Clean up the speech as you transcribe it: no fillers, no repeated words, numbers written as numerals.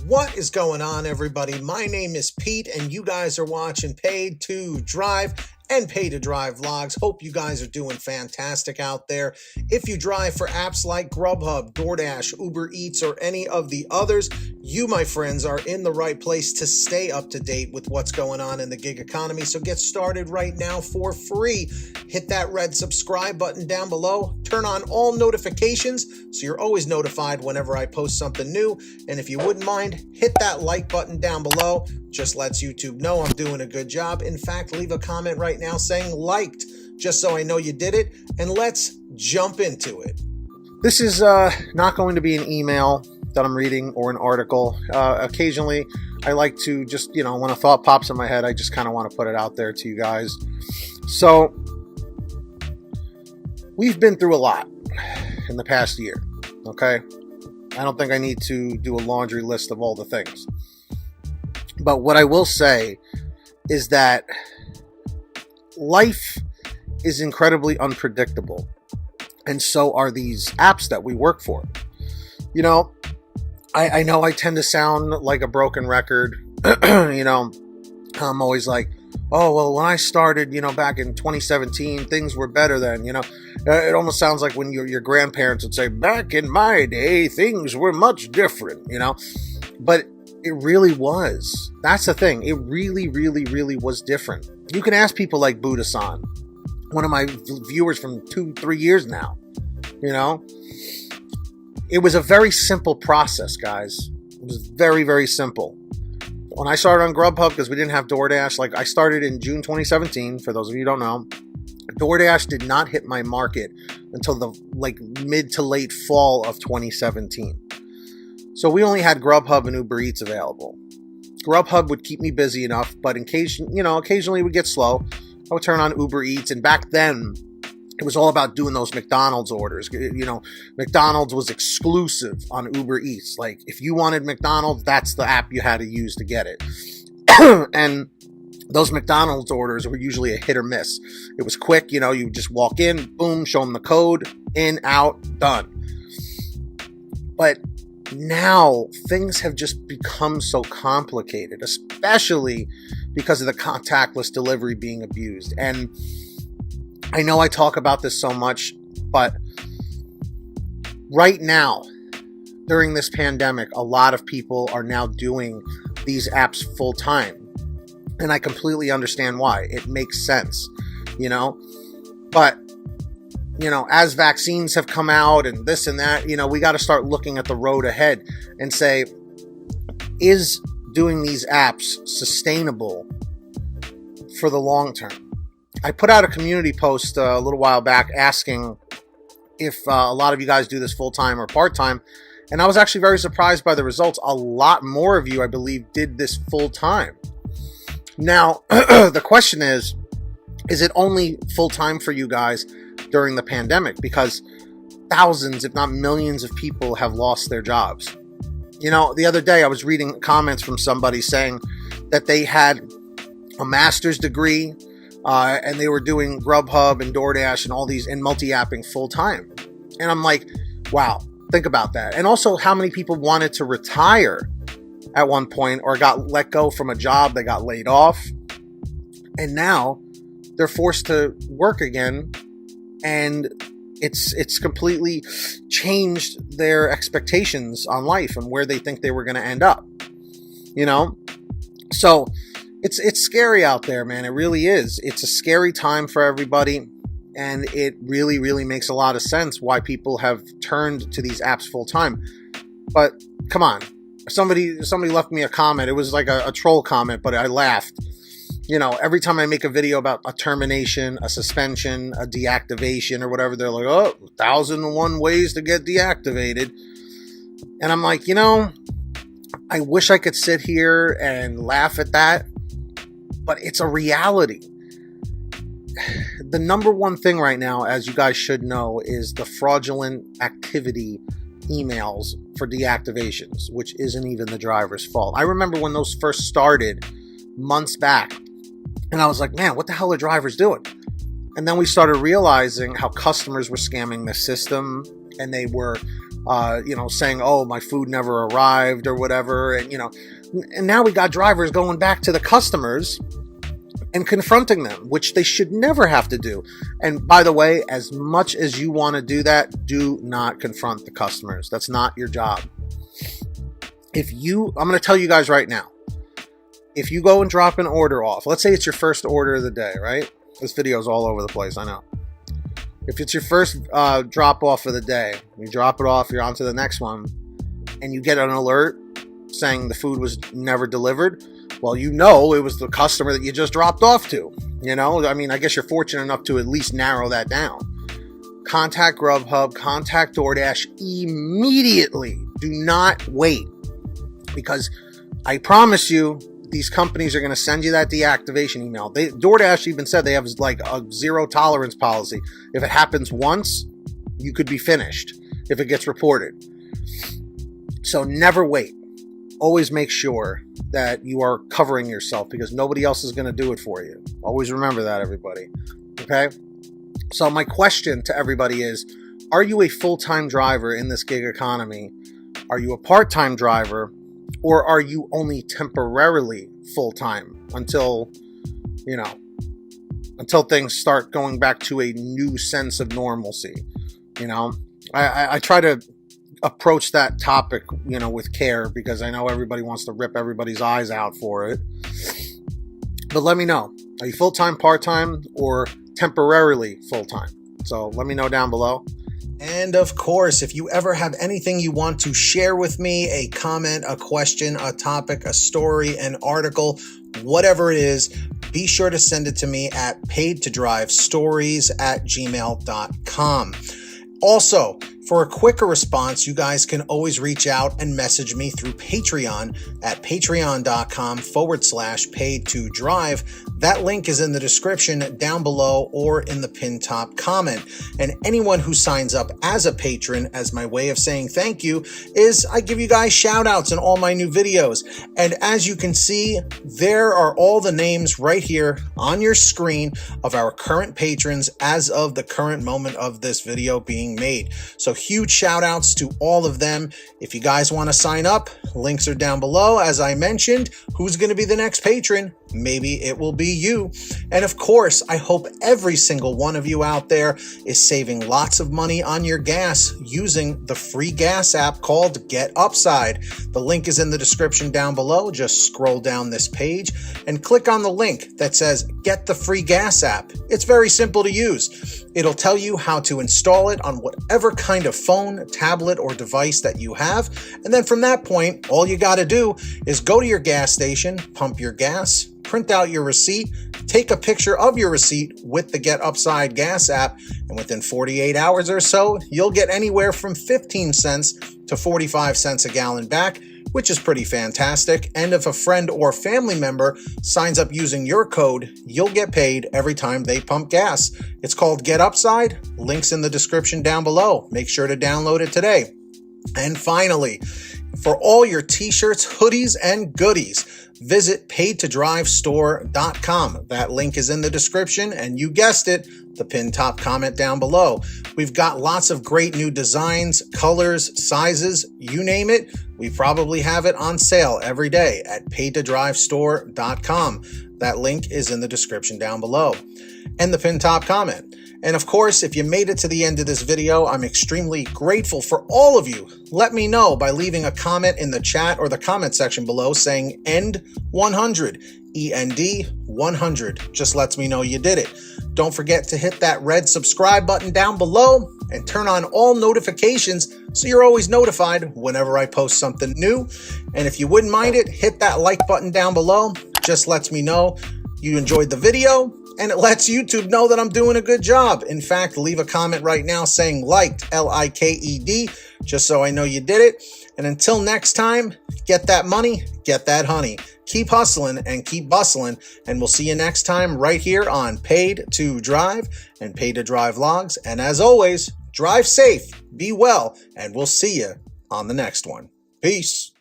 What is going on, everybody? My name is Pete, and you guys are watching Paid to Drive and Pay to Drive vlogs. Hope you guys are doing fantastic out there. If you drive for apps like GrubHub, DoorDash, Uber Eats, or any of the others, you, my friends, are in the right place to stay up to date with what's going on in the gig economy. So get started right now for free. Hit that red subscribe button down below. Turn on all notifications so you're always notified whenever I post something new. And if you wouldn't mind, hit that like button down below. Just lets YouTube know I'm doing a good job. In fact, leave a comment right now saying liked, just so I know you did it. And let's jump into it. This is not going to be an email that I'm reading or an article. Occasionally, I like to just, when a thought pops in my head, I just kind of want to put it out there to you guys. So, we've been through a lot in the past year, okay? I don't think I need to do a laundry list of all the things. But what I will say is that life is incredibly unpredictable. And so are these apps that we work for. I know I tend to sound like a broken record. I'm always like, oh, well, when I started, back in 2017, things were better then, It almost sounds like when your grandparents would say, back in my day, things were much different, But it really was. That's the thing. It really, really, really was different. You can ask people like Buddha-san, one of my viewers from 2-3 years now, It was a very simple process, guys. It was very, very simple. When I started on GrubHub, because we didn't have DoorDash, I started in June 2017, for those of you who don't know. DoorDash did not hit my market until the mid to late fall of 2017. So we only had GrubHub and Uber Eats available. GrubHub would keep me busy enough, but occasionally it would get slow. I would turn on Uber Eats, and back then, it was all about doing those McDonald's orders. McDonald's was exclusive on Uber Eats. If you wanted McDonald's, that's the app you had to use to get it. And those McDonald's orders were usually a hit or miss. It was quick, you just walk in, boom, show them the code, in, out, done. But now things have just become so complicated, especially because of the contactless delivery being abused. And I know I talk about this so much, but right now, during this pandemic, a lot of people are now doing these apps full time. And I completely understand why. It makes sense, But, as vaccines have come out and this and that, we got to start looking at the road ahead and say, is doing these apps sustainable for the long term? I put out a community post a little while back asking if a lot of you guys do this full-time or part-time, and I was actually very surprised by the results. A lot more of you, I believe, did this full-time. Now, the question is it only full-time for you guys during the pandemic? Because thousands, if not millions of people have lost their jobs. The other day I was reading comments from somebody saying that they had a master's degree, and they were doing GrubHub and DoorDash and all these and multi-apping full time. And I'm like, wow, think about that. And also how many people wanted to retire at one point or got let go from a job, they got laid off. And now they're forced to work again. And it's completely changed their expectations on life and where they think they were going to end up. So it's scary out there, man. It really is. It's a scary time for everybody, and it really, really makes a lot of sense why people have turned to these apps full time. But come on, somebody left me a comment. It was like a troll comment, but I laughed. Every time I make a video about a termination, a suspension, a deactivation, or whatever, they're like, oh, 1,001 ways to get deactivated. And I'm like, I wish I could sit here and laugh at that, but it's a reality. The number one thing right now, as you guys should know, is the fraudulent activity emails for deactivations, which isn't even the driver's fault. I remember when those first started months back, and I was like, man, what the hell are drivers doing? And then we started realizing how customers were scamming the system, and they were saying, oh, my food never arrived or whatever. And now we got drivers going back to the customers and confronting them, which they should never have to do. And by the way, as much as you want to do that, do not confront the customers. That's not your job. I'm going to tell you guys right now, if you go and drop an order off, let's say it's your first order of the day, right? This video is all over the place, I know. If it's your first drop off of the day, you drop it off, you're on to the next one, and you get an alert saying the food was never delivered, well, it was the customer that you just dropped off to. I guess you're fortunate enough to at least narrow that down. Contact GrubHub, contact DoorDash immediately. Do not wait, because I promise you, these companies are going to send you that deactivation email. DoorDash even said they have like a zero tolerance policy. If it happens once, you could be finished if it gets reported. So never wait. Always make sure that you are covering yourself, because nobody else is going to do it for you. Always remember that, everybody. Okay? So my question to everybody is, are you a full-time driver in this gig economy? Are you a part-time driver? Or are you only temporarily full-time until things start going back to a new sense of normalcy? I try to approach that topic, with care, because I know everybody wants to rip everybody's eyes out for it. But let me know. Are you full-time, part-time, or temporarily full-time? So let me know down below. And of course, if you ever have anything you want to share with me, a comment, a question, a topic, a story, an article, whatever it is, be sure to send it to me at paidtodrivestories@gmail.com. Also, for a quicker response, you guys can always reach out and message me through Patreon at patreon.com/paid2drive. That link is in the description down below or in the pinned top comment. And anyone who signs up as a patron, as my way of saying thank you, is I give you guys shout outs in all my new videos. And as you can see, there are all the names right here on your screen of our current patrons as of the current moment of this video being made. So huge shout outs to all of them. If you guys want to sign up, links are down below. As I mentioned, who's going to be the next patron? Maybe it will be you. And of course, I hope every single one of you out there is saving lots of money on your gas using the free gas app called Get Upside. The link is in the description down below. Just scroll down this page and click on the link that says Get the Free Gas App. It's very simple to use. It'll tell you how to install it on whatever kind of phone, tablet, or device that you have. And then from that point, all you got to do is go to your gas station, pump your gas, print out your receipt, take a picture of your receipt with the Get Upside gas app, and within 48 hours or so, you'll get anywhere from 15 cents to 45 cents a gallon back, which is pretty fantastic. And if a friend or family member signs up using your code, you'll get paid every time they pump gas. It's called Get Upside. Links in the description down below. Make sure to download it today. And finally, for all your t-shirts, hoodies, and goodies, visit paidtodrivestore.com. That link is in the description, and you guessed it, the pinned top comment down below. We've got lots of great new designs, colors, sizes, you name it. We probably have it on sale every day at paidtodrivestore.com. That link is in the description down below and the pinned top comment. And of course, if you made it to the end of this video, I'm extremely grateful for all of you. Let me know by leaving a comment in the chat or the comment section below saying END 100, END 100. Just lets me know you did it. Don't forget to hit that red subscribe button down below and turn on all notifications so you're always notified whenever I post something new. And if you wouldn't mind it, hit that like button down below. Just lets me know you enjoyed the video, and it lets YouTube know that I'm doing a good job. In fact, leave a comment right now saying liked, L-I-K-E-D, just so I know you did it. And until next time, get that money, get that honey. Keep hustling and keep bustling, and we'll see you next time right here on Paid to Drive and Paid to Drive Vlogs. And as always, drive safe, be well, and we'll see you on the next one. Peace.